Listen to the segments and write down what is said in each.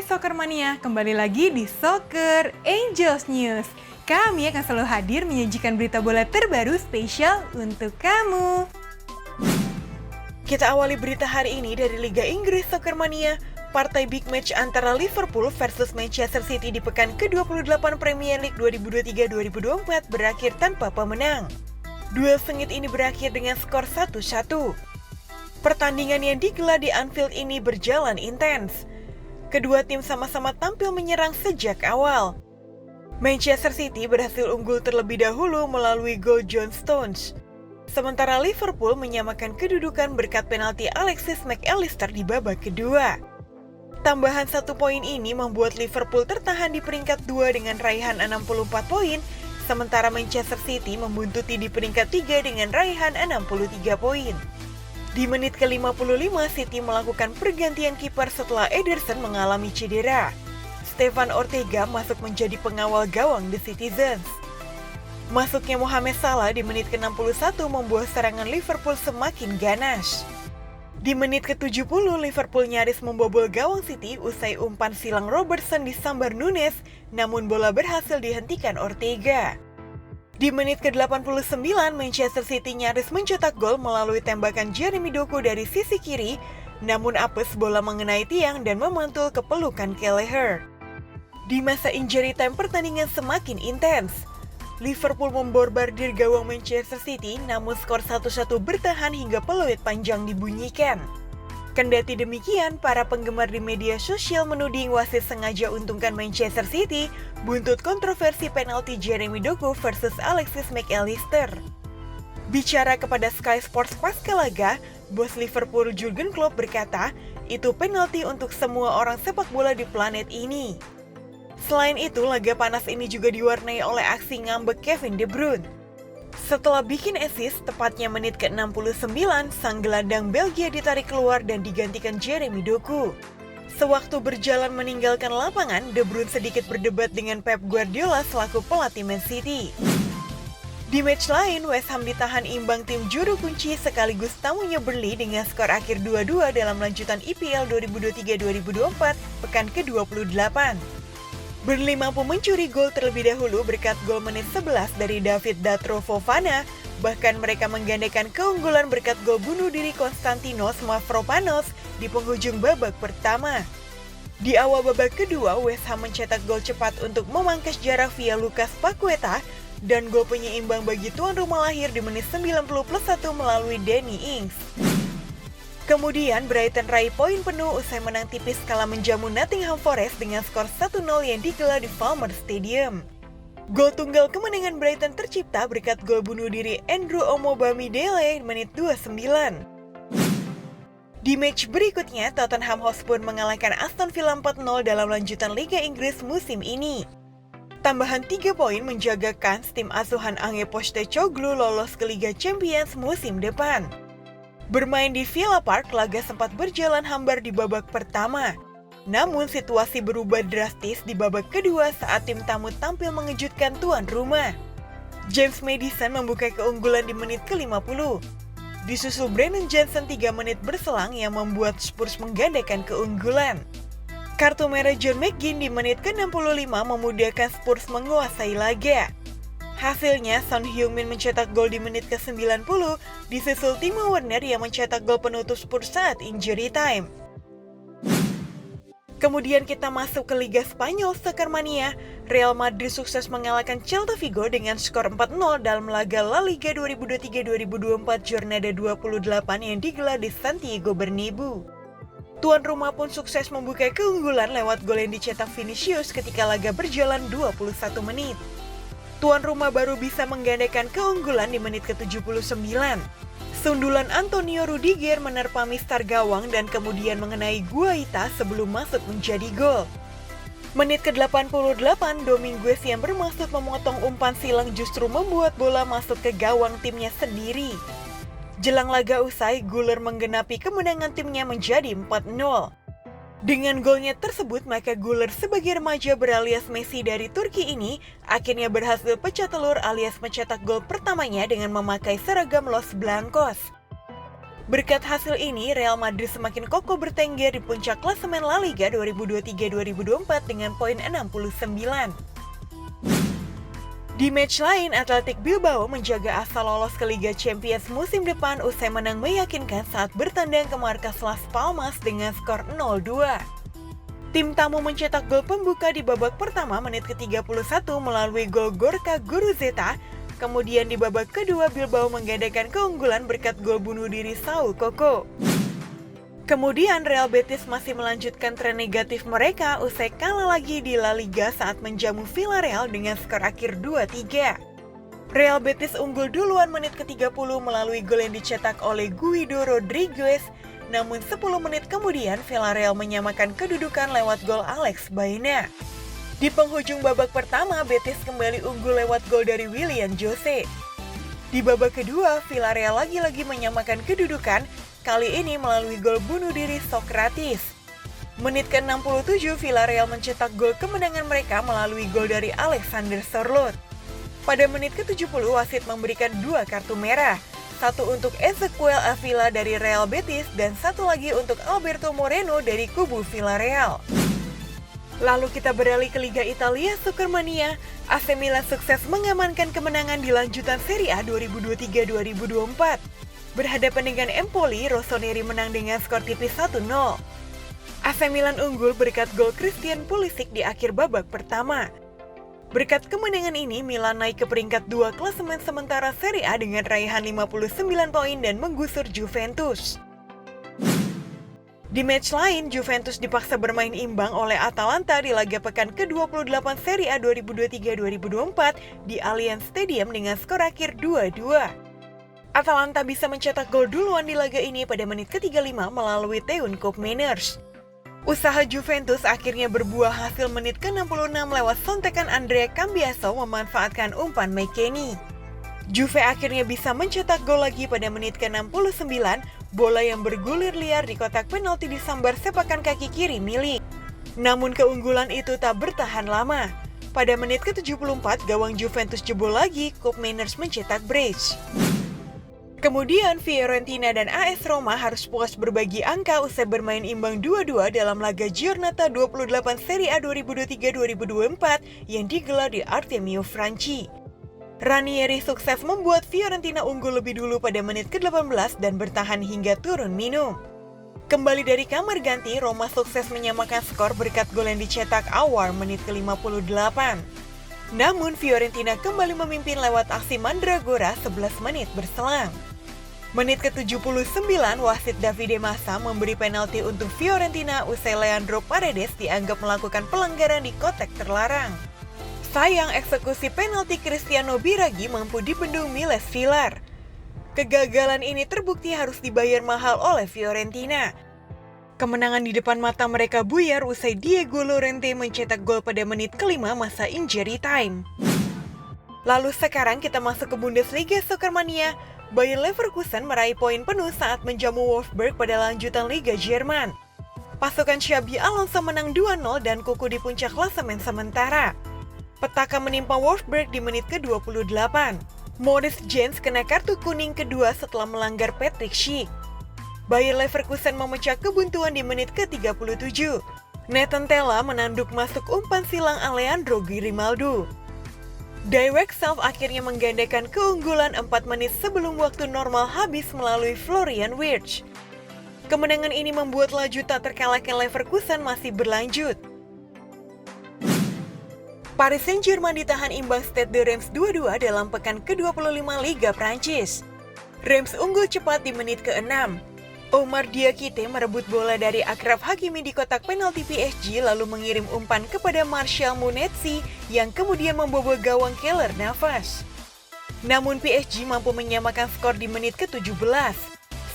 Soccer Mania, kembali lagi di Soccer Angels News. Kami akan selalu hadir menyajikan berita bola terbaru spesial untuk kamu. Kita awali berita hari ini dari Liga Inggris Soccer Mania. Partai big match antara Liverpool versus Manchester City di pekan ke-28 Premier League 2023-2024 berakhir tanpa pemenang. Duel sengit ini berakhir dengan skor 1-1. Pertandingan yang digelar di Anfield ini berjalan intens. Kedua tim sama-sama tampil menyerang sejak awal. Manchester City berhasil unggul terlebih dahulu melalui gol John Stones. Sementara Liverpool menyamakan kedudukan berkat penalti Alexis Mac Allister di babak kedua. Tambahan 1 poin ini membuat Liverpool tertahan di peringkat 2 dengan raihan 64 poin, sementara Manchester City membuntuti di peringkat 3 dengan raihan 63 poin. Di menit ke-55, City melakukan pergantian kiper setelah Ederson mengalami cedera. Stefan Ortega masuk menjadi pengawal gawang The Citizens. Masuknya Mohamed Salah di menit ke-61 membuat serangan Liverpool semakin ganas. Di menit ke-70, Liverpool nyaris membobol gawang City usai umpan silang Robertson disambar Nunes, namun bola berhasil dihentikan Ortega. Di menit ke-89, Manchester City nyaris mencetak gol melalui tembakan Jeremy Doku dari sisi kiri, namun apes bola mengenai tiang dan memantul ke pelukan Kelleher. Di masa injury time pertandingan semakin intens. Liverpool memborbardir gawang Manchester City, namun skor 1-1 bertahan hingga peluit panjang dibunyikan. Kendati demikian, para penggemar di media sosial menuding wasit sengaja untungkan Manchester City buntut kontroversi penalti Jeremy Doku versus Alexis Mac Allister. Bicara kepada Sky Sports pasca laga, bos Liverpool Jurgen Klopp berkata, itu penalti untuk semua orang sepak bola di planet ini. Selain itu, laga panas ini juga diwarnai oleh aksi ngambek Kevin De Bruyne. Setelah bikin assist, tepatnya menit ke-69, sang gelandang Belgia ditarik keluar dan digantikan Jeremy Doku. Sewaktu berjalan meninggalkan lapangan, De Bruyne sedikit berdebat dengan Pep Guardiola selaku pelatih Man City. Di match lain, West Ham ditahan imbang tim juru kunci sekaligus tamunya Burnley dengan skor akhir 2-2 dalam lanjutan IPL 2023-2024 pekan ke-28. Burnley mampu mencuri gol terlebih dahulu berkat gol menit 11 dari David Datro Fofana, bahkan mereka menggandakan keunggulan berkat gol bunuh diri Konstantinos Mavropanos di penghujung babak pertama. Di awal babak kedua, West Ham mencetak gol cepat untuk memangkas jarak via Lucas Paqueta dan gol penyeimbang bagi tuan rumah lahir di menit 90+1 melalui Danny Ings. Kemudian Brighton raih poin penuh usai menang tipis kala menjamu Nottingham Forest dengan skor 1-0 yang digelar di Falmer Stadium. Gol tunggal kemenangan Brighton tercipta berkat gol bunuh diri Andrew Omobamidele menit 29. Di match berikutnya, Tottenham Hotspur mengalahkan Aston Villa 4-0 dalam lanjutan Liga Inggris musim ini. Tambahan 3 poin menjaga kans tim asuhan Ange Postecoglou lolos ke Liga Champions musim depan. Bermain di Villa Park, laga sempat berjalan hambar di babak pertama. Namun situasi berubah drastis di babak kedua saat tim tamu tampil mengejutkan tuan rumah. James Maddison membuka keunggulan di menit ke-50. Disusul Brennan Johnson 3 menit berselang yang membuat Spurs menggandakan keunggulan. Kartu merah John McGinn di menit ke-65 memudahkan Spurs menguasai laga. Hasilnya, Son Heung-min mencetak gol di menit ke-90, disusul Timo Werner yang mencetak gol penutup Spurs saat injury time. Kemudian kita masuk ke Liga Spanyol Soccer Mania. Real Madrid sukses mengalahkan Celta Vigo dengan skor 4-0 dalam laga La Liga 2023-2024 Jornada 28 yang digelar di Santiago Bernabeu. Tuan rumah pun sukses membuka keunggulan lewat gol yang dicetak Vinicius ketika laga berjalan 21 menit. Tuan rumah baru bisa menggandakan keunggulan di menit ke-79. Sundulan Antonio Rudiger menerpa mistar gawang dan kemudian mengenai Guaita sebelum masuk menjadi gol. Menit ke-88, Dominguez yang bermaksud memotong umpan silang justru membuat bola masuk ke gawang timnya sendiri. Jelang laga usai, Güler menggenapi kemenangan timnya menjadi 4-0. Dengan golnya tersebut, maka Güler sebagai remaja beralias Messi dari Turki ini akhirnya berhasil pecah telur alias mencetak gol pertamanya dengan memakai seragam Los Blancos. Berkat hasil ini, Real Madrid semakin kokoh bertengger di puncak klasemen La Liga 2023-2024 dengan poin 69. Di match lain, Athletic Bilbao menjaga asa lolos ke Liga Champions musim depan usai menang meyakinkan saat bertandang ke markas Las Palmas dengan skor 0-2. Tim tamu mencetak gol pembuka di babak pertama menit ke-31 melalui gol Gorka Guruzeta. Kemudian di babak kedua, Bilbao menggandakan keunggulan berkat gol bunuh diri Saul Coco. Kemudian Real Betis masih melanjutkan tren negatif mereka usai kalah lagi di La Liga saat menjamu Villarreal dengan skor akhir 2-3. Real Betis unggul duluan menit ke-30 melalui gol yang dicetak oleh Guido Rodriguez. Namun 10 menit kemudian Villarreal menyamakan kedudukan lewat gol Alex Baena. Di penghujung babak pertama, Betis kembali unggul lewat gol dari William Jose. Di babak kedua, Villarreal lagi-lagi menyamakan kedudukan, kali ini melalui gol bunuh diri Socrates. Menit ke-67, Villarreal mencetak gol kemenangan mereka melalui gol dari Alexander Sørloth. Pada menit ke-70, wasit memberikan 2 kartu merah. Satu untuk Ezequiel Avila dari Real Betis dan satu lagi untuk Alberto Moreno dari kubu Villarreal. Lalu kita beralih ke Liga Italia Supermania. AC Milan sukses mengamankan kemenangan di lanjutan Serie A 2023-2024. Berhadapan dengan Empoli, Rossoneri menang dengan skor tipis 1-0. AC Milan unggul berkat gol Christian Pulisic di akhir babak pertama. Berkat kemenangan ini, Milan naik ke peringkat 2 klasemen sementara Serie A dengan raihan 59 poin dan menggusur Juventus. Di match lain, Juventus dipaksa bermain imbang oleh Atalanta di laga pekan ke-28 Serie A 2023-2024 di Allianz Stadium dengan skor akhir 2-2. Atalanta bisa mencetak gol duluan di laga ini pada menit ke-35 melalui Teun Koopmeiners. Usaha Juventus akhirnya berbuah hasil menit ke-66 lewat sontekan Andrea Cambiaso memanfaatkan umpan McKennie. Juve akhirnya bisa mencetak gol lagi pada menit ke-69, bola yang bergulir liar di kotak penalti disambar sepakan kaki kiri milik. Namun keunggulan itu tak bertahan lama. Pada menit ke-74, gawang Juventus jebol lagi, Koopmeiners mencetak brace. Kemudian Fiorentina dan AS Roma harus puas berbagi angka usai bermain imbang 2-2 dalam laga Giornata 28 Serie A 2023-2024 yang digelar di Artemio Franchi. Ranieri sukses membuat Fiorentina unggul lebih dulu pada menit ke-18 dan bertahan hingga turun minum. Kembali dari kamar ganti, Roma sukses menyamakan skor berkat gol yang dicetak Aouar menit ke-58. Namun Fiorentina kembali memimpin lewat aksi Mandragora 11 menit berselang. Menit ke-79, wasit Davide Massa memberi penalti untuk Fiorentina usai Leandro Paredes dianggap melakukan pelanggaran di kotak terlarang. Sayang, eksekusi penalti Cristiano Biraghi mampu dibendung Miles Villar. Kegagalan ini terbukti harus dibayar mahal oleh Fiorentina. Kemenangan di depan mata mereka buyar usai Diego Llorente mencetak gol pada menit ke-5 masa injury time. Lalu sekarang kita masuk ke Bundesliga Supermania. Bayer Leverkusen meraih poin penuh saat menjamu Wolfsburg pada lanjutan Liga Jerman. Pasukan Xabi Alonso menang 2-0 dan kuku di puncak klasemen sementara. Petaka menimpa Wolfsburg di menit ke-28. Maurice Jens kena kartu kuning kedua setelah melanggar Patrick Schick. Bayer Leverkusen memecah kebuntuan di menit ke-37. Nathan Tella menanduk masuk umpan silang Alejandro Grimaldo. Direct Self akhirnya menggandakan keunggulan 4 menit sebelum waktu normal habis melalui Florian Wirtz. Kemenangan ini membuat laju tak terkalahkan Leverkusen masih berlanjut. Paris Saint-Germain ditahan imbang Stade de Reims 2-2 dalam pekan ke-25 Liga Prancis. Reims unggul cepat di menit ke-6. Omar Diakite merebut bola dari Achraf Hakimi di kotak penalti PSG lalu mengirim umpan kepada Martial Munetsi yang kemudian membobol gawang Keylor Navas. Namun PSG mampu menyamakan skor di menit ke-17.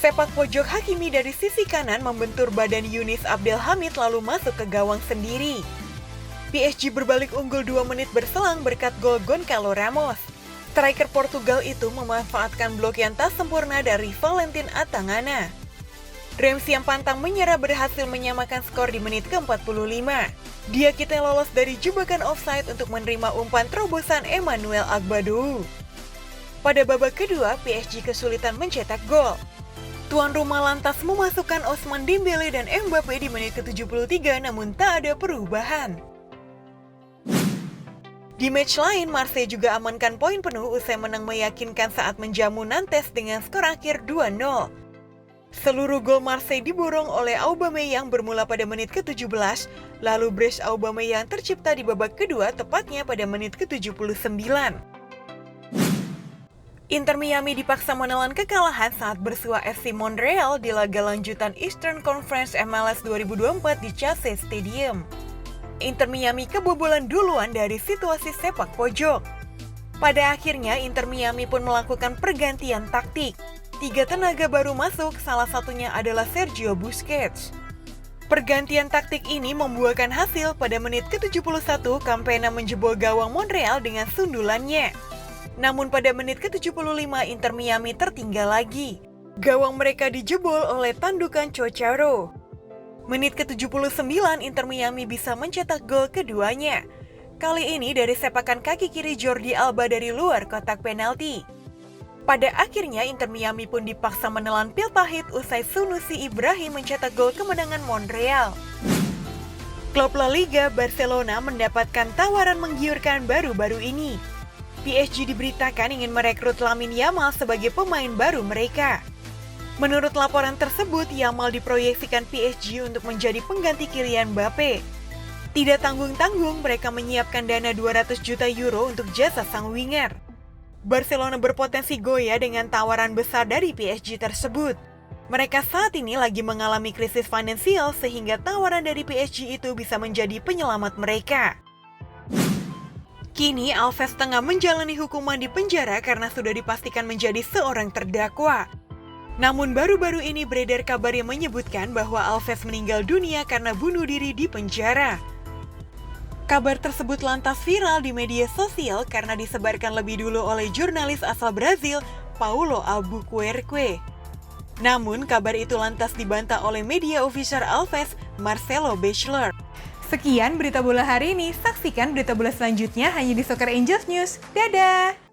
Sepak pojok Hakimi dari sisi kanan membentur badan Yunis Abdelhamid lalu masuk ke gawang sendiri. PSG berbalik unggul 2 menit berselang berkat gol Goncalo Ramos. Striker Portugal itu memanfaatkan blok yang tak sempurna dari Valentin Atangana. Reims yang pantang menyerah berhasil menyamakan skor di menit ke-45. Diakite lolos dari jebakan offside untuk menerima umpan terobosan Emmanuel Agbadou. Pada babak kedua, PSG kesulitan mencetak gol. Tuan rumah lantas memasukkan Ousmane Dembele dan Mbappe di menit ke-73 namun tak ada perubahan. Di match lain, Marseille juga amankan poin penuh usai menang meyakinkan saat menjamu Nantes dengan skor akhir 2-0. Seluruh gol Marseille diborong oleh Aubameyang bermula pada menit ke-17, lalu brace Aubameyang tercipta di babak kedua tepatnya pada menit ke-79. Inter Miami dipaksa menelan kekalahan saat bersua FC Montreal di laga lanjutan Eastern Conference MLS 2024 di Chase Stadium. Inter Miami kebobolan duluan dari situasi sepak pojok. Pada akhirnya Inter Miami pun melakukan pergantian taktik. 3 tenaga baru masuk, salah satunya adalah Sergio Busquets. Pergantian taktik ini membuahkan hasil. Pada menit ke-71, Campena menjebol gawang Montreal dengan sundulannya. Namun pada menit ke-75 Inter Miami tertinggal lagi. Gawang mereka dijebol oleh tandukan Choucharo. Menit ke-79 Inter Miami bisa mencetak gol keduanya. Kali ini dari sepakan kaki kiri Jordi Alba dari luar kotak penalti. Pada akhirnya Inter Miami pun dipaksa menelan pil pahit usai Sunusi Ibrahim mencetak gol kemenangan Montreal. Klub La Liga Barcelona mendapatkan tawaran menggiurkan baru-baru ini. PSG diberitakan ingin merekrut Lamine Yamal sebagai pemain baru mereka. Menurut laporan tersebut, Yamal diproyeksikan PSG untuk menjadi pengganti Kylian Mbappe. Tidak tanggung-tanggung, mereka menyiapkan dana 200 juta euro untuk jasa sang winger. Barcelona berpotensi goyah dengan tawaran besar dari PSG tersebut. Mereka saat ini lagi mengalami krisis finansial sehingga tawaran dari PSG itu bisa menjadi penyelamat mereka. Kini Alves tengah menjalani hukuman di penjara karena sudah dipastikan menjadi seorang terdakwa. Namun baru-baru ini beredar kabar yang menyebutkan bahwa Alves meninggal dunia karena bunuh diri di penjara. Kabar tersebut lantas viral di media sosial karena disebarkan lebih dulu oleh jurnalis asal Brazil, Paulo Albuquerque. Namun kabar itu lantas dibantah oleh media official Alves, Marcelo Bachelor. Sekian berita bola hari ini, saksikan berita bola selanjutnya hanya di Soccer Angels News. Dadah!